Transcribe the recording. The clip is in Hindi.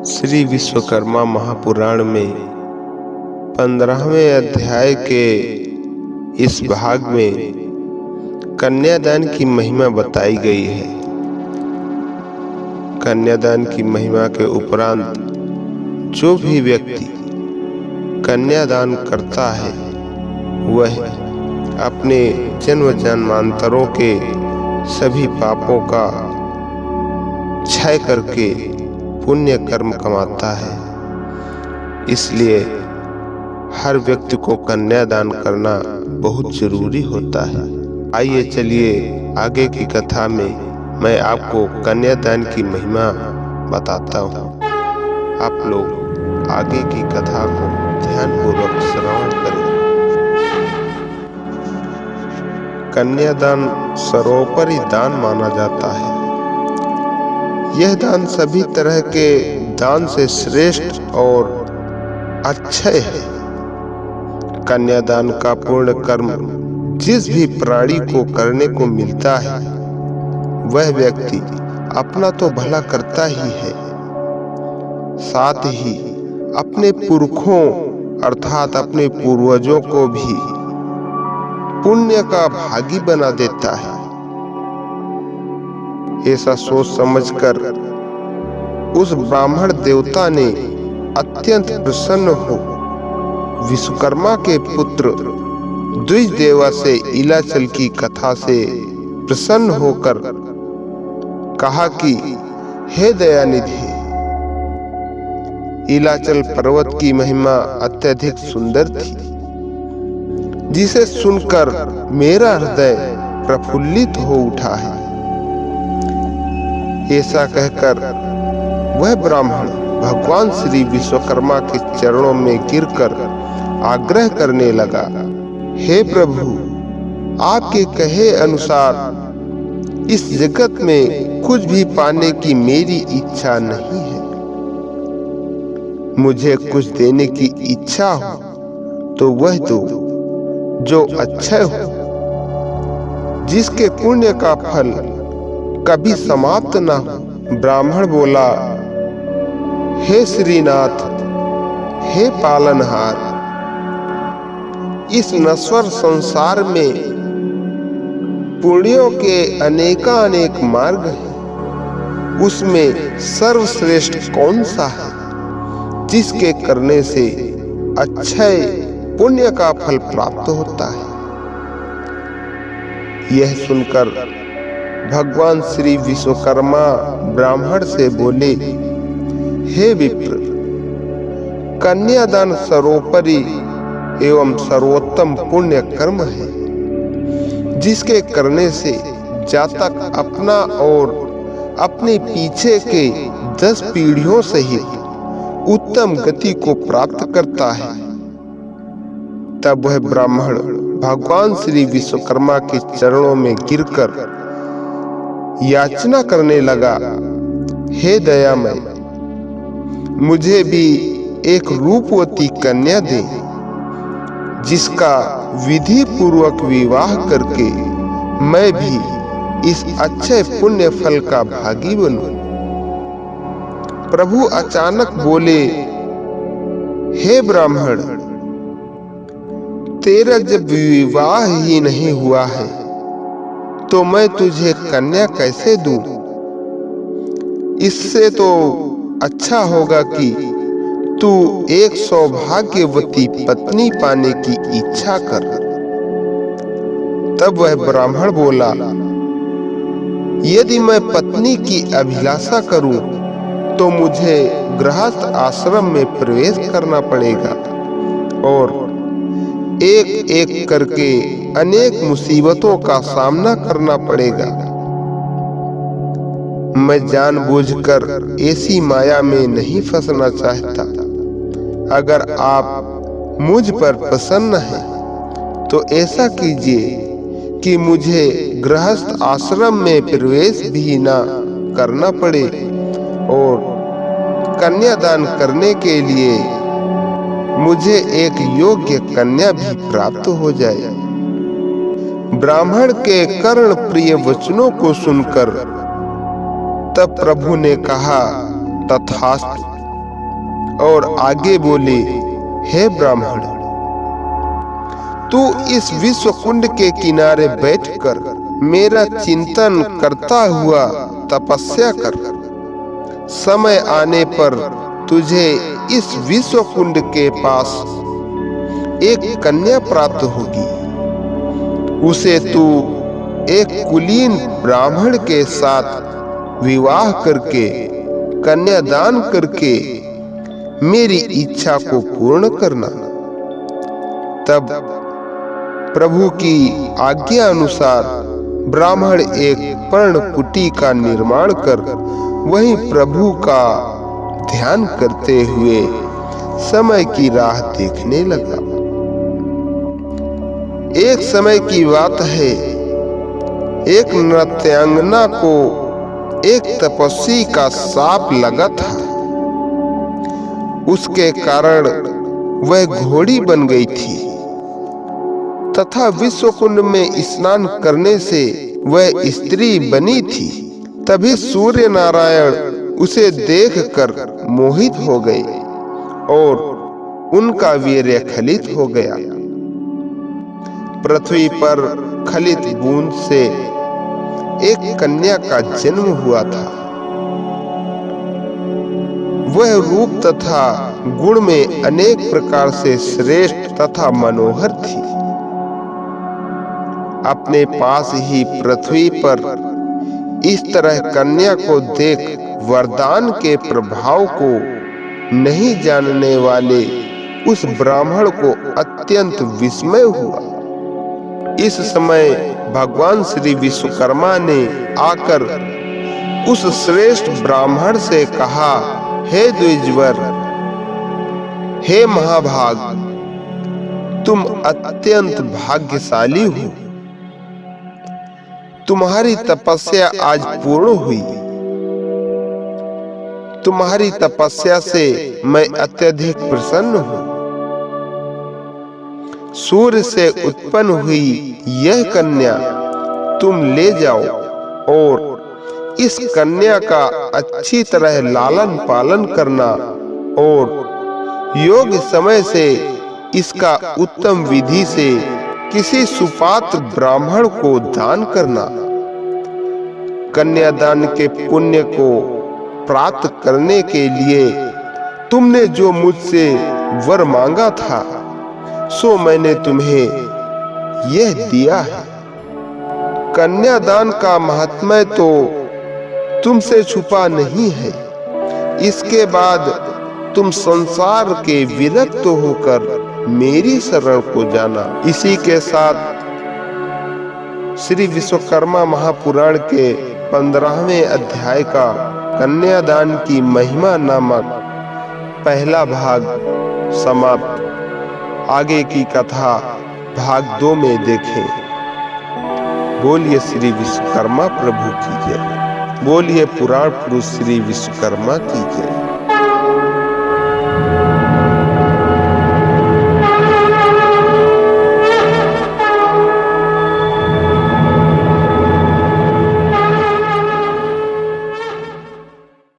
श्री विश्वकर्मा महापुराण में 15वें अध्याय के इस भाग में कन्यादान की महिमा बताई गई है। कन्यादान की महिमा के उपरांत जो भी व्यक्ति कन्यादान करता है वह अपने जन्म जन्मांतरों के सभी पापों का क्षय करके पुण्य कर्म कमाता है। इसलिए हर व्यक्ति को कन्यादान करना बहुत जरूरी होता है। आइए चलिए आगे की कथा में मैं आपको कन्यादान की महिमा बताता हूँ। आप लोग आगे की कथा को ध्यानपूर्वक श्रवण करें। कन्यादान सर्वोपरि दान माना जाता है। यह दान सभी तरह के दान से श्रेष्ठ और अक्षय है। कन्यादान का पूर्ण कर्म जिस भी प्राणी को करने को मिलता है वह व्यक्ति अपना तो भला करता ही है, साथ ही अपने पुरखों अर्थात अपने पूर्वजों को भी पुण्य का भागी बना देता है। ऐसा सोच समझकर उस ब्राह्मण देवता ने अत्यंत प्रसन्न हो विश्वकर्मा के पुत्र द्विजदेवा से इलाचल की कथा से प्रसन्न होकर कहा कि हे दयानिधि, इलाचल पर्वत की महिमा अत्यधिक सुंदर थी, जिसे सुनकर मेरा हृदय प्रफुल्लित हो उठा है। ऐसा कहकर वह ब्राह्मण भगवान श्री विश्वकर्मा के चरणों में गिरकर आग्रह करने लगा, हे प्रभु, आपके कहे अनुसार इस जगत में कुछ भी पाने की मेरी इच्छा नहीं है। मुझे कुछ देने की इच्छा हो तो वह दो जो अक्षय हो, जिसके पुण्य का फल कभी समाप्त न हो। ब्राह्मण बोला, हे श्रीनाथ, हे पालनहार, इस नश्वर संसार में पुण्यों के अनेकानेक मार्ग हैं। उसमें सर्वश्रेष्ठ कौन सा है जिसके करने से अक्षय पुण्य का फल प्राप्त होता है। यह सुनकर भगवान श्री विश्वकर्मा ब्राह्मण से बोले, हे विप्र, कन्यादान सर्वोपरि एवं सर्वोत्तम पुण्य कर्म है, जिसके करने से जातक अपना और अपने पीछे के 10 पीढ़ियों सहित उत्तम गति को प्राप्त करता है। तब वह ब्राह्मण भगवान श्री विश्वकर्मा के चरणों में गिरकर याचना करने लगा, हे दयामय, मुझे भी एक रूपवती कन्या दे, जिसका विधि पूर्वक विवाह करके मैं भी इस अच्छे पुण्य फल का भागी बनूं। प्रभु अचानक बोले, हे ब्राह्मण, तेरा जब विवाह ही नहीं हुआ है तो मैं तुझे कन्या कैसे दूं? इससे तो अच्छा होगा कि तू एक सौभाग्यवती पत्नी पाने की इच्छा कर। तब वह ब्राह्मण बोला, यदि मैं पत्नी की अभिलाषा करूं तो मुझे गृहस्थ आश्रम में प्रवेश करना पड़ेगा और एक एक करके अनेक मुसीबतों का सामना करना पड़ेगा। मैं जानबूझकर ऐसी माया में नहीं फंसना चाहता। अगर आप मुझ पर प्रसन्न हैं तो ऐसा कीजिए कि मुझे गृहस्थ आश्रम में प्रवेश भी न करना पड़े और कन्यादान करने के लिए मुझे एक योग्य कन्या भी प्राप्त हो जाए। ब्राह्मण के कर्ण प्रिय वचनों को सुनकर तब प्रभु ने कहा, तथास्तु, और आगे बोले, हे ब्राह्मण, तू इस विश्व कुंड के किनारे बैठकर मेरा चिंतन करता हुआ तपस्या कर। समय आने पर तुझे इस विश्व कुंड के पास एक कन्या प्राप्त होगी। उसे तू एक कुलीन ब्राह्मण के साथ विवाह करके कन्यादान करके मेरी इच्छा को पूर्ण करना। तब प्रभु की आज्ञा अनुसार ब्राह्मण एक पर्णकुटी का निर्माण कर वहीं प्रभु का ध्यान करते हुए समय की राह देखने लगा। एक समय की बात है, एक नृत्यांगना को एक तपस्वी का शाप लगा था। उसके कारण वह घोड़ी बन गई थी तथा विश्व कुंड में स्नान करने से वह स्त्री बनी थी। तभी सूर्य नारायण उसे देखकर मोहित हो गए और उनका वीर्य खलित हो गया। पृथ्वी पर खलित बूंद से एक कन्या का जन्म हुआ था। वह रूप तथा गुण में अनेक प्रकार से श्रेष्ठ तथा मनोहर थी। अपने पास ही पृथ्वी पर इस तरह कन्या को देख वरदान के प्रभाव को नहीं जानने वाले उस ब्राह्मण को अत्यंत विस्मय हुआ। इस समय भगवान श्री विश्वकर्मा ने आकर उस श्रेष्ठ ब्राह्मण से कहा, हे द्विजवर, हे महाभाग, तुम अत्यंत भाग्यशाली हो। तुम्हारी तपस्या आज पूर्ण हुई। तुम्हारी तपस्या से मैं अत्यधिक प्रसन्न हूँ। सूर्य से उत्पन्न हुई यह कन्या तुम ले जाओ और इस कन्या का अच्छी तरह लालन पालन करना और योग्य समय से इसका उत्तम विधि से किसी सुपात्र ब्राह्मण को दान करना। कन्यादान के पुण्य को प्राप्त करने के लिए तुमने जो मुझसे वर मांगा था सो मैंने तुम्हें यह दिया है। कन्यादान का महात्म्य तो तुमसे छुपा नहीं है। इसके बाद तुम संसार के विरक्त होकर मेरी शरण को जाना। इसी के साथ श्री विश्वकर्मा महापुराण के 15वें अध्याय का कन्यादान की महिमा नामक पहला भाग समाप्त। आगे की कथा भाग 2 में देखें। बोलिए श्री विश्वकर्मा प्रभु की जय। बोलिए पुराण पुरुष श्री विश्वकर्मा की जय।